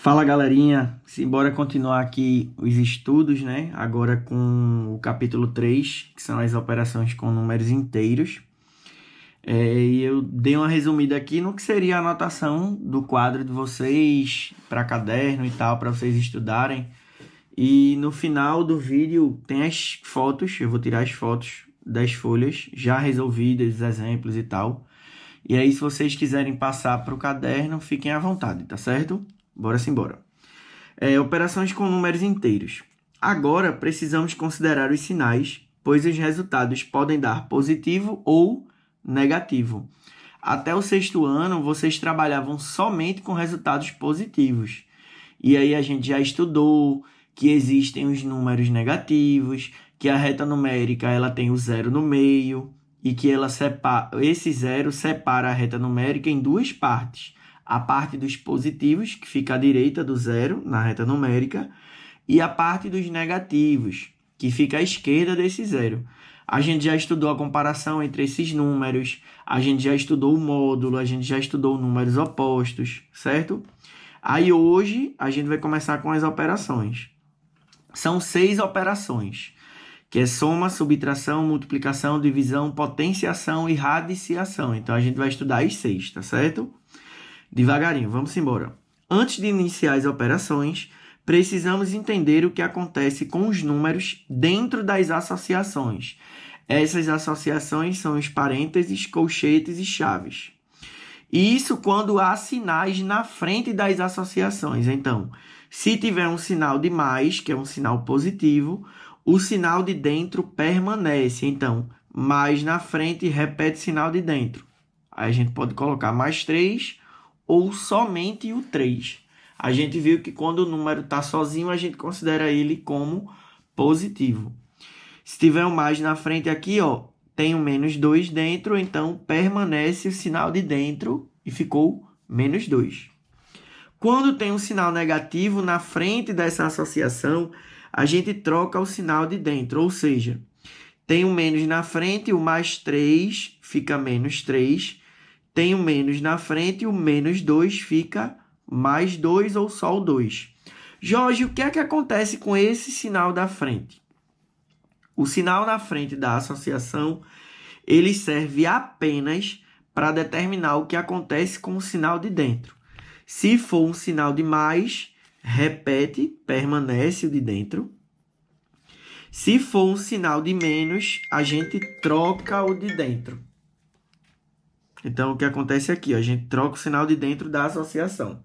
Fala galerinha, simbora continuar aqui os estudos, né? Agora com o capítulo 3, que são as operações com números inteiros. E eu dei uma resumida aqui no que seria a anotação do quadro de vocês para caderno e tal, para vocês estudarem. E no final do vídeo tem as fotos, eu vou tirar as fotos das folhas já resolvidas, os exemplos e tal. E aí, se vocês quiserem passar para o caderno, fiquem à vontade, tá certo? Bora simbora. Operações com números inteiros. Agora, precisamos considerar os sinais, pois os resultados podem dar positivo ou negativo. Até o 6º ano, vocês trabalhavam somente com resultados positivos. E aí a gente já estudou que existem os números negativos, que a reta numérica ela tem o zero no meio, e que esse zero separa a reta numérica em duas partes. A parte dos positivos, que fica à direita do zero na reta numérica, e a parte dos negativos, que fica à esquerda desse zero. A gente já estudou a comparação entre esses números, a gente já estudou o módulo, a gente já estudou números opostos, certo? Aí hoje a gente vai começar com as operações. São 6 operações, que é soma, subtração, multiplicação, divisão, potenciação e radiciação. Então, a gente vai estudar as 6, tá certo? Devagarinho, vamos embora. Antes de iniciar as operações, precisamos entender o que acontece com os números dentro das associações. Essas associações são os parênteses, colchetes e chaves. E isso quando há sinais na frente das associações. Então, se tiver um sinal de mais, que é um sinal positivo, o sinal de dentro permanece. Então, mais na frente repete sinal de dentro. Aí a gente pode colocar mais 3 ou somente o 3. A gente viu que quando o número está sozinho, a gente considera ele como positivo. Se tiver um mais na frente aqui, ó, tem um menos 2 dentro, então permanece o sinal de dentro e ficou menos 2. Quando tem um sinal negativo na frente dessa associação, a gente troca o sinal de dentro, ou seja, tem um menos na frente, o mais 3 fica menos 3, tem um menos na frente, o menos 2 fica mais 2 ou só o 2. Jorge, o que é que acontece com esse sinal da frente? O sinal na frente da associação, ele serve apenas para determinar o que acontece com o sinal de dentro. Se for um sinal de mais, repete, permanece o de dentro. Se for um sinal de menos, a gente troca o de dentro. Então, o que acontece aqui? A gente troca o sinal de dentro da associação.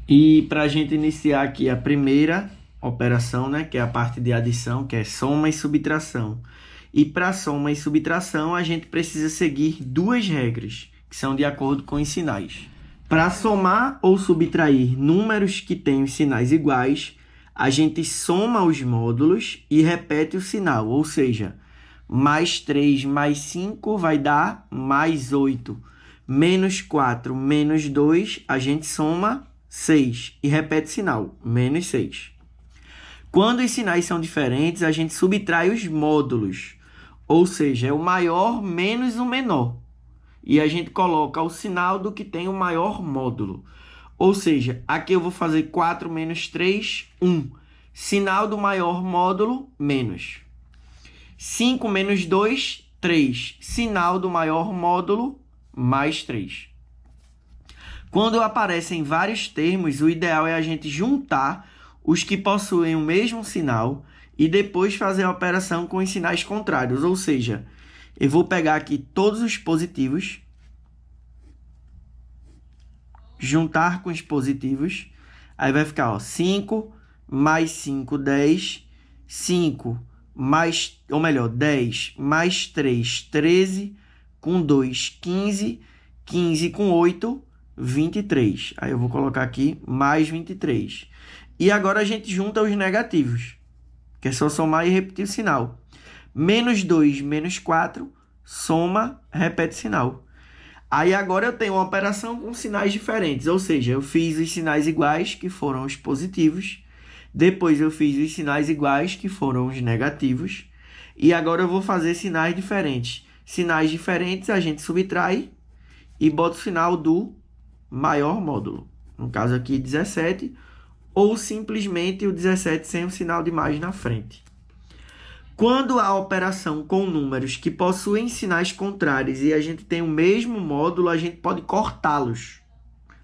E para a gente iniciar aqui a primeira operação, né, que é a parte de adição, que é soma e subtração. E para soma e subtração, a gente precisa seguir 2 regras, que são de acordo com os sinais. Para somar ou subtrair números que têm os sinais iguais, a gente soma os módulos e repete o sinal, ou seja, mais 3 mais 5 vai dar mais 8. Menos 4 menos 2, a gente soma 6 e repete o sinal, menos 6. Quando os sinais são diferentes, a gente subtrai os módulos, ou seja, é o maior menos o menor. E a gente coloca o sinal do que tem o maior módulo. Ou seja, aqui eu vou fazer 4 menos 3, 1. Sinal do maior módulo, menos. 5 menos 2, 3. Sinal do maior módulo, mais 3. Quando aparecem vários termos, o ideal é a gente juntar os que possuem o mesmo sinal e depois fazer a operação com os sinais contrários. Ou seja, eu vou pegar aqui todos os positivos, juntar com os positivos, aí vai ficar, ó, 5 mais 5, 10, 5 mais, ou melhor, 10 mais 3, 13, com 2, 15, 15 com 8, 23. Aí eu vou colocar aqui mais 23. E agora a gente junta os negativos, que é só somar e repetir o sinal. Menos 2, menos 4, soma, repete o sinal. Aí agora eu tenho uma operação com sinais diferentes, ou seja, eu fiz os sinais iguais, que foram os positivos, depois eu fiz os sinais iguais, que foram os negativos, e agora eu vou fazer sinais diferentes. Sinais diferentes a gente subtrai e boto o sinal do maior módulo. No caso aqui, 17, ou simplesmente o 17 sem o sinal de mais na frente. Quando há operação com números que possuem sinais contrários e a gente tem o mesmo módulo, a gente pode cortá-los,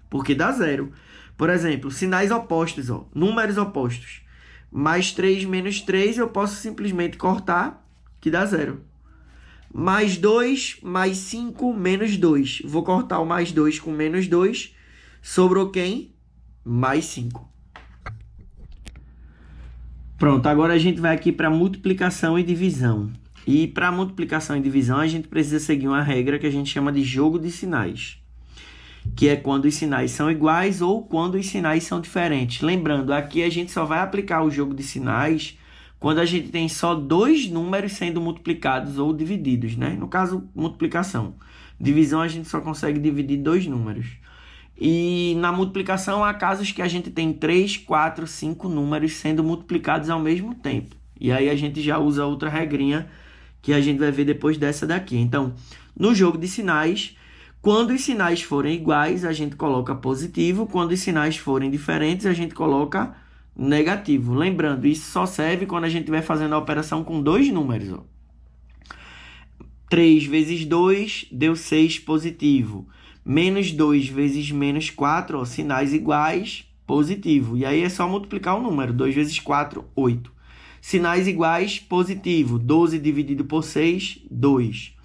porque dá zero. Por exemplo, sinais opostos, ó, números opostos. Mais 3 menos 3, eu posso simplesmente cortar, que dá zero. Mais 2, mais 5, menos 2. Vou cortar o mais 2 com menos 2. Sobrou quem? Mais 5. Pronto, agora a gente vai aqui para multiplicação e divisão. E para multiplicação e divisão, a gente precisa seguir uma regra que a gente chama de jogo de sinais, que é quando os sinais são iguais ou quando os sinais são diferentes. Lembrando, aqui a gente só vai aplicar o jogo de sinais quando a gente tem só dois números sendo multiplicados ou divididos, né? No caso, multiplicação. Divisão, a gente só consegue dividir dois números. E na multiplicação, há casos que a gente tem 3, 4, 5 números sendo multiplicados ao mesmo tempo. E aí a gente já usa outra regrinha que a gente vai ver depois dessa daqui. Então, no jogo de sinais, quando os sinais forem iguais, a gente coloca positivo. Quando os sinais forem diferentes, a gente coloca negativo. Lembrando, isso só serve quando a gente estiver fazendo a operação com dois números. Ó. 3 vezes 2 deu 6 positivo. Menos 2 vezes menos 4, ó, sinais iguais, positivo. E aí é só multiplicar o número. 2 vezes 4, 8. Sinais iguais, positivo. 12 dividido por 6, 2.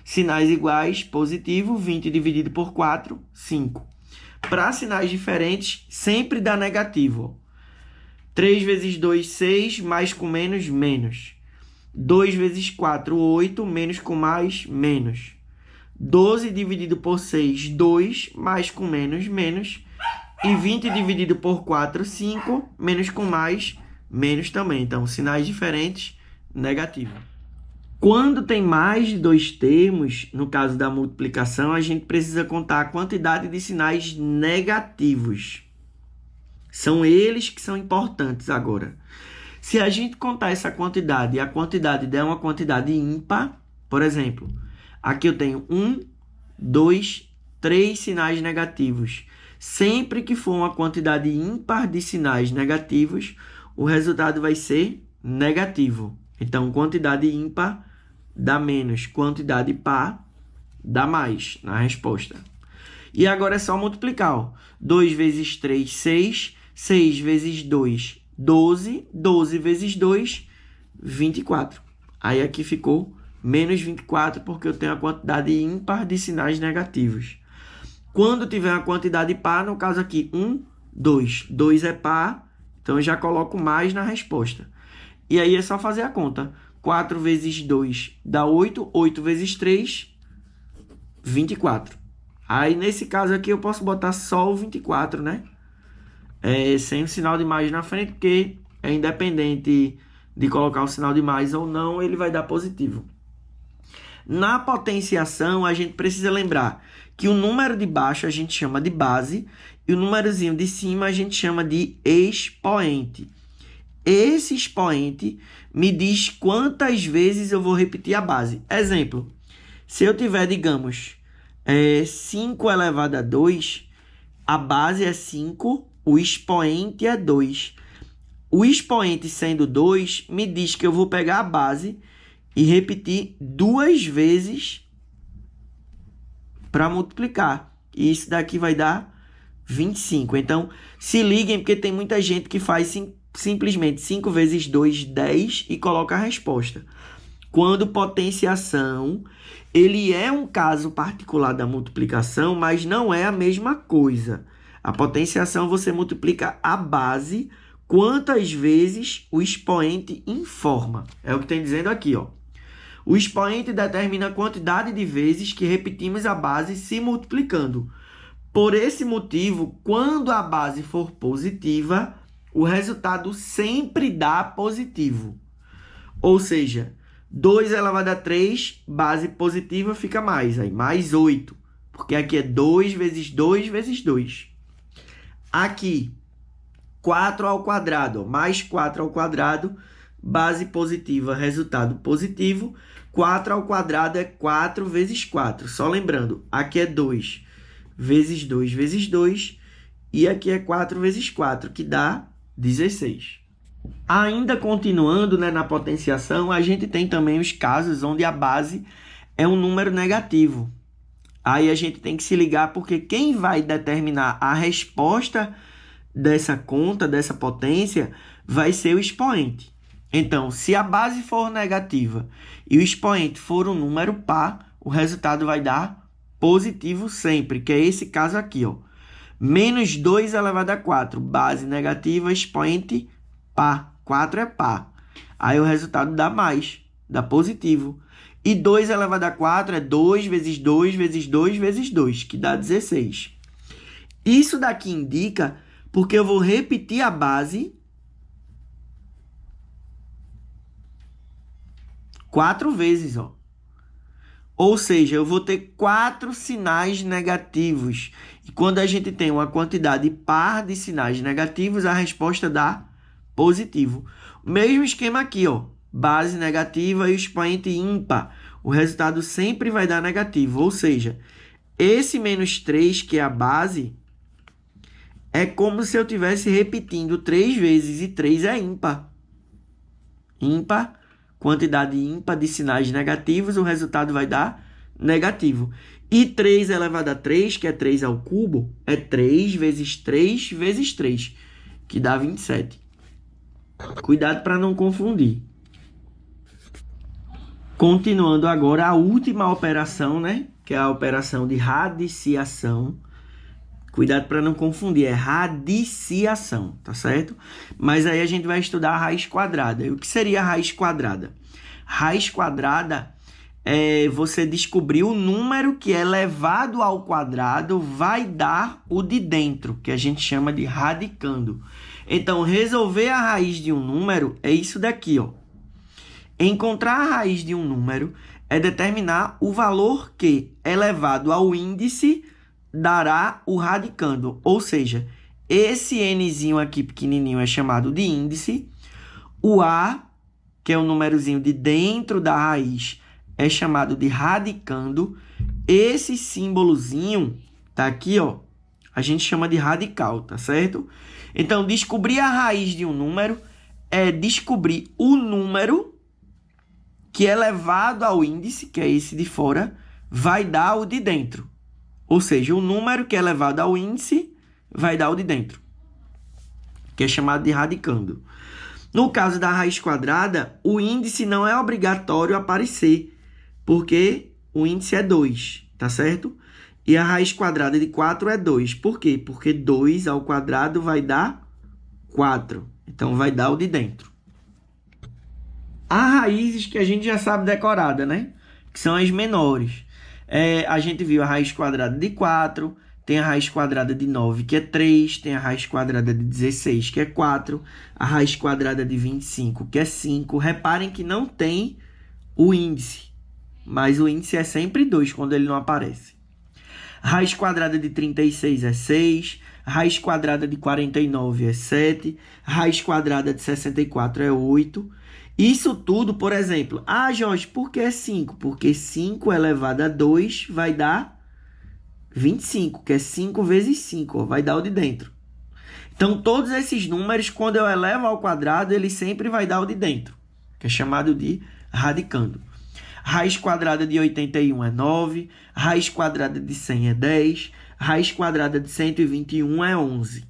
Sinais iguais, positivo. 20 dividido por 4, 5. Para sinais diferentes, sempre dá negativo. 3 vezes 2, 6. Mais com menos, menos. 2 vezes 4, 8. Menos com mais, menos. 12 dividido por 6, 2. Mais com menos, menos. E 20 dividido por 4, 5. Menos com mais, menos também. Então, sinais diferentes, negativo. Quando tem mais de dois termos, no caso da multiplicação, a gente precisa contar a quantidade de sinais negativos. São eles que são importantes agora. Se a gente contar essa quantidade e a quantidade der uma quantidade ímpar, por exemplo, aqui eu tenho 1, 2, 3 sinais negativos. Sempre que for uma quantidade ímpar de sinais negativos, o resultado vai ser negativo. Então, quantidade ímpar dá menos, quantidade par dá mais na resposta. E agora é só multiplicar. Ó. 2 vezes 3, 6. 6 vezes 2, 12. 12 vezes 2, 24. Aí aqui ficou menos 24 porque eu tenho a quantidade ímpar de sinais negativos. Quando tiver uma quantidade par, no caso aqui, 1, 2. 2 é par, então eu já coloco mais na resposta. E aí é só fazer a conta. 4 vezes 2 dá 8. 8 vezes 3, 24. Aí, nesse caso aqui, eu posso botar só o 24, né? Sem o sinal de mais na frente, porque é independente de colocar o sinal de mais ou não, ele vai dar positivo. Na potenciação, a gente precisa lembrar que o número de baixo a gente chama de base e o númerozinho de cima a gente chama de expoente. Esse expoente me diz quantas vezes eu vou repetir a base. Exemplo, se eu tiver, digamos, 5 elevado a 2, a base é 5, o expoente é 2. O expoente sendo 2, me diz que eu vou pegar a base e repetir 2 vezes para multiplicar. E isso daqui vai dar 25. Então, se liguem, porque tem muita gente que faz simplesmente 5 vezes 2, 10 e coloca a resposta. Quando potenciação, ele é um caso particular da multiplicação, mas não é a mesma coisa. A potenciação você multiplica a base quantas vezes o expoente informa. É o que tem dizendo aqui, ó. O expoente determina a quantidade de vezes que repetimos a base se multiplicando. Por esse motivo, quando a base for positiva, o resultado sempre dá positivo. Ou seja, 2 elevado a 3, base positiva fica mais. Aí, mais 8. Porque aqui é 2 vezes 2 vezes 2. Aqui, 4 ao quadrado. Mais 4 ao quadrado, base positiva, resultado positivo. 4 ao quadrado é 4 vezes 4. Só lembrando, aqui é 2 vezes 2 vezes 2. E aqui é 4 vezes 4, que dá 16. Ainda continuando, né, na potenciação, a gente tem também os casos onde a base é um número negativo. Aí a gente tem que se ligar, porque quem vai determinar a resposta dessa conta, dessa potência, vai ser o expoente. Então, se a base for negativa e o expoente for um número par, o resultado vai dar positivo sempre, que é esse caso aqui, ó. Menos 2 elevado a 4, base negativa, expoente par. 4 é par. Aí o resultado dá mais, dá positivo. E 2 elevado a 4 é 2 vezes 2 vezes 2 vezes 2, que dá 16. Isso daqui indica porque eu vou repetir a base 4 vezes, ó. Ou seja, eu vou ter 4 sinais negativos. E quando a gente tem uma quantidade par de sinais negativos, a resposta dá positivo. O mesmo esquema aqui, ó. Base negativa e o expoente ímpar. O resultado sempre vai dar negativo. Ou seja, esse menos 3, que é a base, é como se eu estivesse repetindo 3 vezes. E 3 é ímpar. Ímpar. Quantidade ímpar de sinais negativos, o resultado vai dar negativo. E 3 elevado a 3, que é 3 ao cubo, é 3 vezes 3 vezes 3, que dá 27. Cuidado para não confundir. Continuando agora a última operação, né? Que é a operação de radiciação. Cuidado para não confundir, é radiciação, tá certo? Mas aí a gente vai estudar a raiz quadrada. E o que seria a raiz quadrada? Raiz quadrada é você descobrir o número que elevado ao quadrado vai dar o de dentro, que a gente chama de radicando. Então, resolver a raiz de um número é isso daqui, ó. Encontrar a raiz de um número é determinar o valor que, elevado ao índice, dará o radicando. Ou seja, esse nzinho aqui pequenininho é chamado de índice. O a, que é o númerozinho de dentro da raiz, é chamado de radicando. Esse símbolozinho tá aqui, ó, a gente chama de radical, tá certo? Então, descobrir a raiz de um número é descobrir o número que elevado ao índice, que é esse de fora, vai dar o de dentro. Ou seja, o número que é elevado ao índice vai dar o de dentro, que é chamado de radicando. No caso da raiz quadrada, o índice não é obrigatório aparecer, porque o índice é 2, tá certo? E a raiz quadrada de 4 é 2. Por quê? Porque 2 ao quadrado vai dar 4. Então, vai dar o de dentro. Há raízes que a gente já sabe decorada, né? Que são as menores. A gente viu a raiz quadrada de 4, tem a raiz quadrada de 9, que é 3, tem a raiz quadrada de 16, que é 4, a raiz quadrada de 25, que é 5. Reparem que não tem o índice, mas o índice é sempre 2 quando ele não aparece. A raiz quadrada de 36 é 6, a raiz quadrada de 49 é 7, a raiz quadrada de 64 é 8. Isso tudo, por exemplo, Jorge, por que é 5? Porque 5 elevado a 2 vai dar 25, que é 5 vezes 5, ó, vai dar o de dentro. Então, todos esses números, quando eu elevo ao quadrado, ele sempre vai dar o de dentro, que é chamado de radicando. Raiz quadrada de 81 é 9, raiz quadrada de 100 é 10, raiz quadrada de 121 é 11.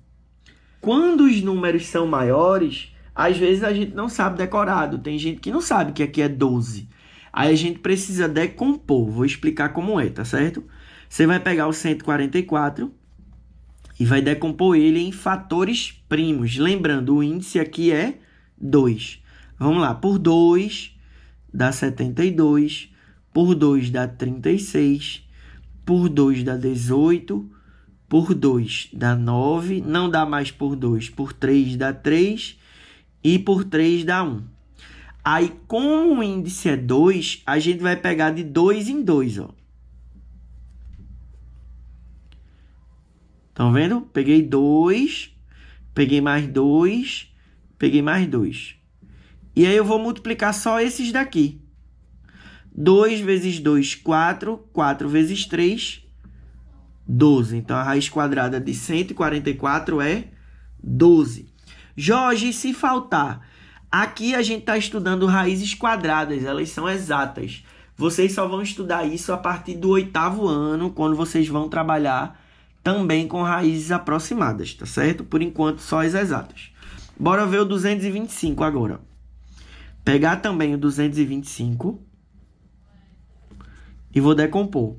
Quando os números são maiores, às vezes a gente não sabe decorado. Tem gente que não sabe que aqui é 12. Aí a gente precisa decompor. Vou explicar como é, tá certo? Você vai pegar o 144 e vai decompor ele em fatores primos. Lembrando, o índice aqui é 2. Vamos lá. Por 2 dá 72. Por 2 dá 36. Por 2 dá 18. Por 2 dá 9. Não dá mais por 2. Por 3 dá 3. E por 3 dá 1. Aí, como o índice é 2, a gente vai pegar de 2 em 2, ó. Estão vendo? Peguei 2, peguei mais 2, peguei mais 2. E aí eu vou multiplicar só esses daqui. 2 vezes 2, 4. 4 vezes 3, 12. Então, a raiz quadrada de 144 é 12. Jorge, se faltar... Aqui a gente está estudando raízes quadradas, elas são exatas. Vocês só vão estudar isso a partir do 8º ano, quando vocês vão trabalhar também com raízes aproximadas, tá certo? Por enquanto, só as exatas. Bora ver o 225 agora. Pegar também o 225 e vou decompor.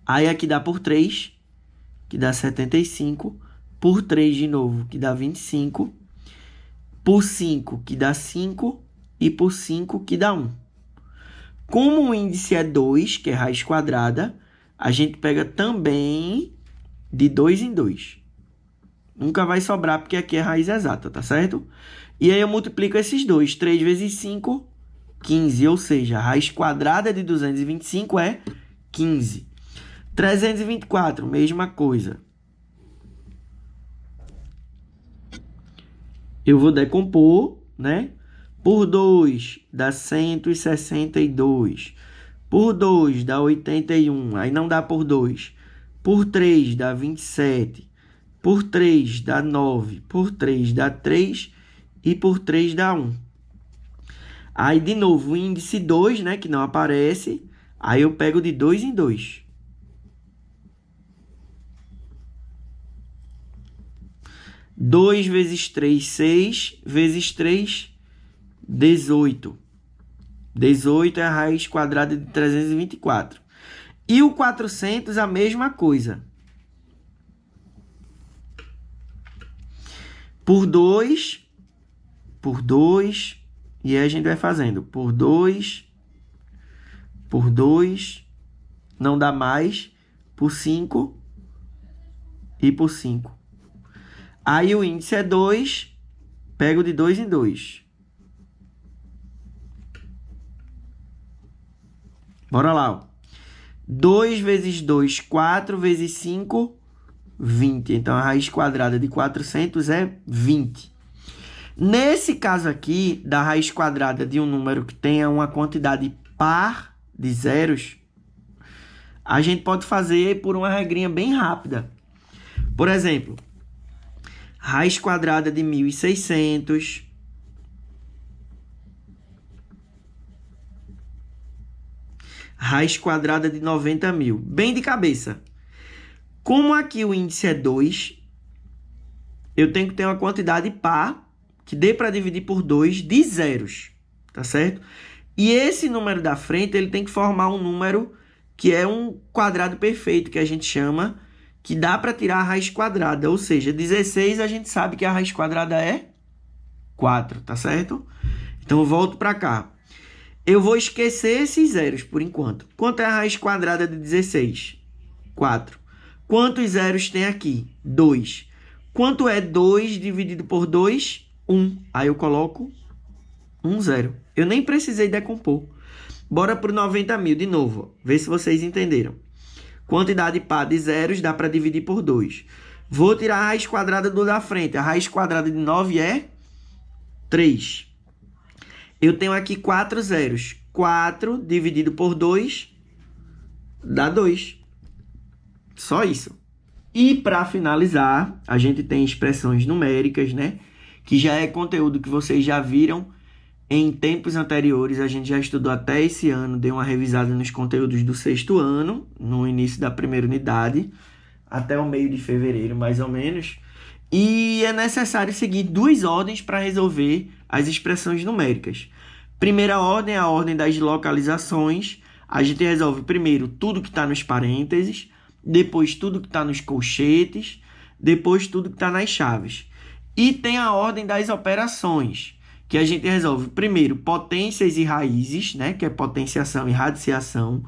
Aí aqui dá por 3, que dá 75. Por 3 de novo, que dá 25. Por 5, que dá 5. E por 5, que dá 1. Como o índice é 2, que é raiz quadrada, a gente pega também de 2 em 2. Nunca vai sobrar, porque aqui é raiz exata, tá certo? E aí eu multiplico esses dois. 3 vezes 5, 15. Ou seja, a raiz quadrada de 225 é 15. 324, mesma coisa. Eu vou decompor, né? Por 2 dá 162. Por 2 dá 81. Aí não dá por 2. Por 3 dá 27. Por 3 dá 9. Por 3 dá 3. E por 3 dá 1. Aí, de novo, o índice 2, né? Que não aparece. Aí eu pego de 2 em 2. Dois vezes 3, 6. Vezes 3, 18. 18 é a raiz quadrada de 324. E o 400, a mesma coisa. Por 2. Por 2. E aí a gente vai fazendo. Por 2. Por 2. Não dá mais. Por 5. E por 5. Aí o índice é 2. Pego de 2 em 2. Bora lá, ó. 2 vezes 2, 4 vezes 5, 20. Então, a raiz quadrada de 400 é 20. Nesse caso aqui, da raiz quadrada de um número que tenha uma quantidade par de zeros, a gente pode fazer por uma regrinha bem rápida. Por exemplo, raiz quadrada de 1.600... raiz quadrada de 90.000. Bem de cabeça. Como aqui o índice é 2, eu tenho que ter uma quantidade par que dê para dividir por 2 de zeros. Tá certo? E esse número da frente, ele tem que formar um número que é um quadrado perfeito, que a gente chama, que dá para tirar a raiz quadrada. Ou seja, 16 a gente sabe que a raiz quadrada é 4, tá certo? Então, eu volto para cá. Eu vou esquecer esses zeros por enquanto. Quanto é a raiz quadrada de 16? 4. Quantos zeros tem aqui? 2. Quanto é 2 dividido por 2? 1. Aí eu coloco 1 zero. Eu nem precisei decompor. Bora para o 90.000 de novo. Vê se vocês entenderam. Quantidade par de zeros dá para dividir por 2. Vou tirar a raiz quadrada do da frente. A raiz quadrada de 9 é 3. Eu tenho aqui 4 zeros. 4 dividido por 2 dá 2. Só isso. E para finalizar, a gente tem expressões numéricas, né? Que já é conteúdo que vocês já viram em tempos anteriores. A gente já estudou até esse ano, deu uma revisada nos conteúdos do 6º ano, no início da primeira unidade, até o meio de fevereiro, mais ou menos. E é necessário seguir 2 ordens para resolver as expressões numéricas. Primeira ordem é a ordem das localizações. A gente resolve primeiro tudo que está nos parênteses, depois tudo que está nos colchetes, depois tudo que está nas chaves. E tem a ordem das operações, que a gente resolve primeiro potências e raízes, né? Que é potenciação e radiciação.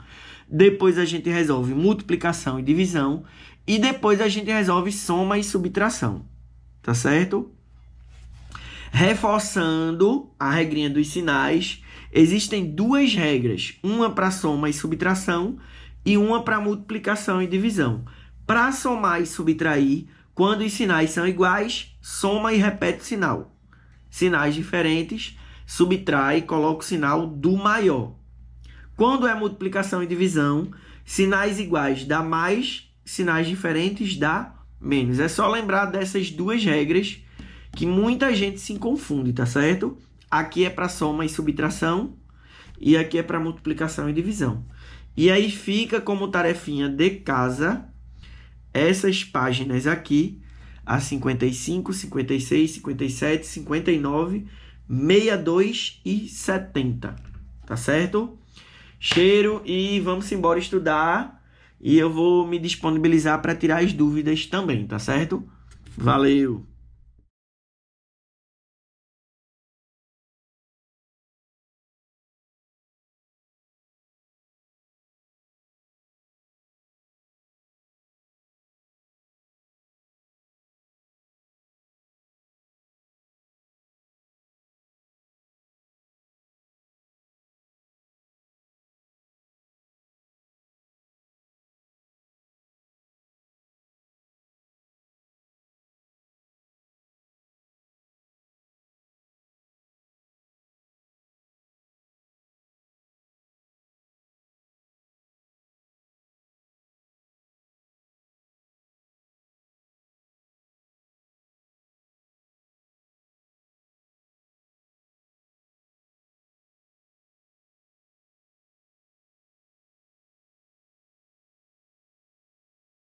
Depois a gente resolve multiplicação e divisão. E depois a gente resolve soma e subtração. Tá certo? Reforçando a regrinha dos sinais, existem 2 regras. Uma para soma e subtração e uma para multiplicação e divisão. Para somar e subtrair, quando os sinais são iguais, soma e repete o sinal. Sinais diferentes, subtrai e coloca o sinal do maior. Quando é multiplicação e divisão, sinais iguais dá mais, sinais diferentes dá menos. É só lembrar dessas duas regras que muita gente se confunde, tá certo? Aqui é para soma e subtração e aqui é para multiplicação e divisão. E aí fica como tarefinha de casa essas páginas aqui, a 55, 56, 57, 59, 62 e 70, tá certo? Cheiro e vamos embora estudar e eu vou me disponibilizar para tirar as dúvidas também, tá certo? Valeu!